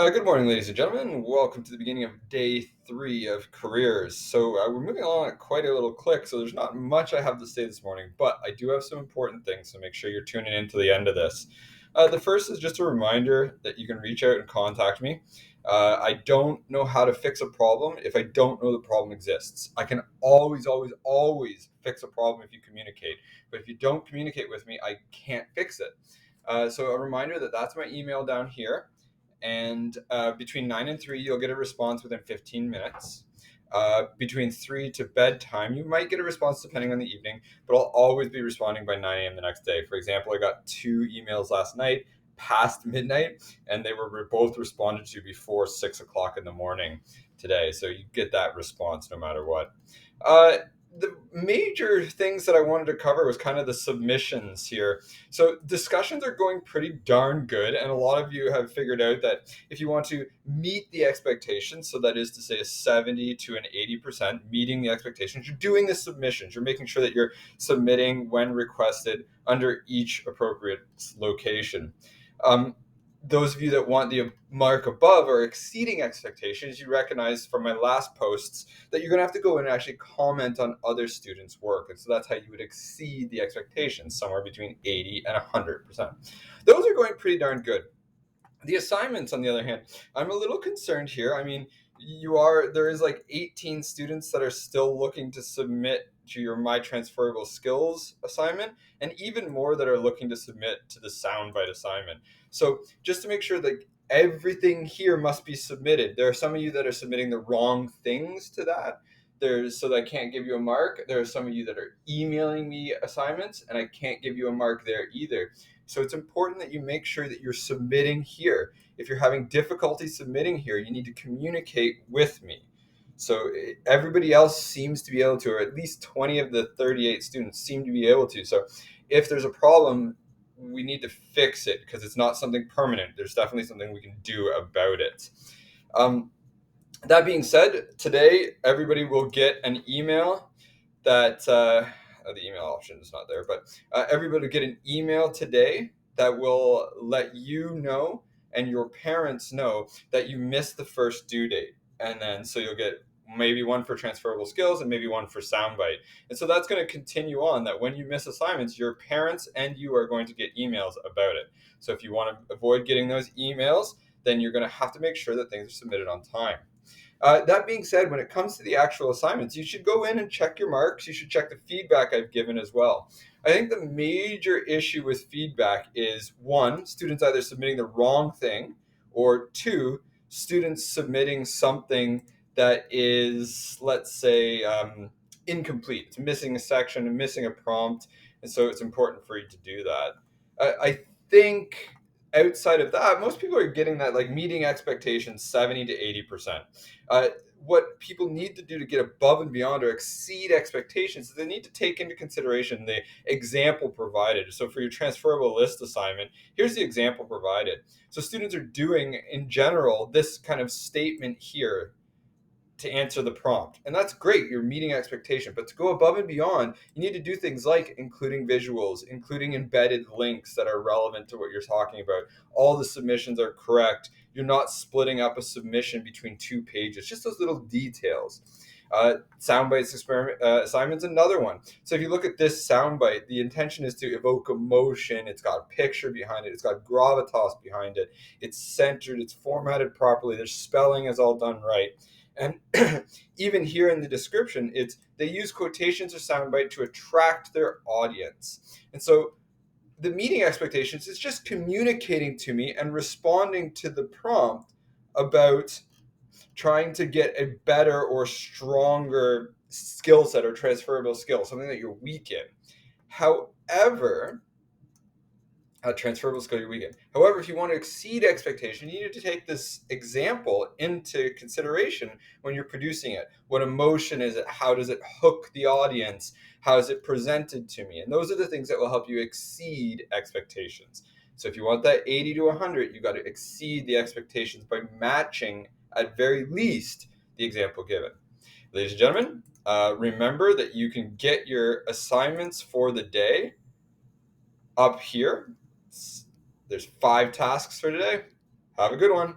Good morning, ladies and gentlemen. Welcome to the beginning of day 3 of careers. We're moving along at quite a little click, so there's not much I have to say this morning, but I do have some important things, so make sure you're tuning in to the end of this. The first is just a reminder that you can reach out and contact me. I don't know how to fix a problem if I don't know the problem exists. I can always, always, always fix a problem if you communicate, but if you don't communicate with me, I can't fix it. So a reminder that that's my email down here, and between 9 and 3 you'll get a response within 15 minutes. Between 3 to bedtime you might get a response depending on the evening, but I'll always be responding by 9 a.m. the next day. For example, I got 2 emails last night past midnight, and they were both responded to before 6 o'clock in the morning today, so you get that response no matter what. The major things that I wanted to cover was kind of the submissions here. So discussions are going pretty darn good, and a lot of you have figured out that if you want to meet the expectations, so that is to say a 70 to an 80% meeting the expectations, you're doing the submissions. You're making sure that you're submitting when requested under each appropriate location. Um, those of you that want the mark above or exceeding expectations, you recognize from my last posts that you're going to have to go in and actually comment on other students' work. And so that's how you would exceed the expectations, somewhere between 80 and 100%. Those are going pretty darn good. The assignments, on the other hand, I'm a little concerned here. I mean, there is like 18 students that are still looking to submit to your My Transferable Skills assignment, and even more that are looking to submit to the Soundbite assignment. So just to make sure that everything here must be submitted, there are some of you that are submitting the wrong things to that. So that I can't give you a mark. There are some of you that are emailing me assignments, and I can't give you a mark there either. So it's important that you make sure that you're submitting here. If you're having difficulty submitting here, you need to communicate with me. So everybody else seems to be able to, or at least 20 of the 38 students seem to be able to. So if there's a problem, we need to fix it because it's not something permanent. There's definitely something we can do about it. That being said, today everybody will get an email that the email option is not there, but everybody will get an email today that will let you know and your parents know that you missed the first due date. And then so you'll get maybe one for transferable skills and maybe one for soundbite. And so that's going to continue on, that when you miss assignments, your parents and you are going to get emails about it. So if you want to avoid getting those emails, then you're going to have to make sure that things are submitted on time. That being said, when it comes to the actual assignments, you should go in and check your marks. You should check the feedback I've given as well. I think the major issue with feedback is, one, students either submitting the wrong thing, or two, students submitting something that is, let's say, incomplete. It's missing a section and missing a prompt, and so it's important for you to do that. I think outside of that, most people are getting that, like, meeting expectations 70 to 80%. What people need to do to get above and beyond or exceed expectations is they need to take into consideration the example provided. So for your transferable list assignment, here's the example provided. So students are doing, in general, this kind of statement here to answer the prompt. And that's great. You're meeting expectation. But to go above and beyond, you need to do things like including visuals, including embedded links that are relevant to what you're talking about. All the submissions are correct. You're not splitting up a submission between 2 pages, just those little details. Soundbites assignment's another one. So if you look at this soundbite, the intention is to evoke emotion. It's got a picture behind it. It's got gravitas behind it. It's centered. It's formatted properly. Their spelling is all done right. And even here in the description, they use quotations or soundbite to attract their audience. And so the meeting expectations is just communicating to me and responding to the prompt about trying to get a better or stronger skill set or transferable skill, something that you're weak in. However, a transferable skill you're weak in. However, if you want to exceed expectation, you need to take this example into consideration when you're producing it. What emotion is it? How does it hook the audience? How is it presented to me? And those are the things that will help you exceed expectations. So if you want that 80 to 100, you got to exceed the expectations by matching, at very least, the example given. Ladies and gentlemen, remember that you can get your assignments for the day up here. There's 5 tasks for today. Have a good one.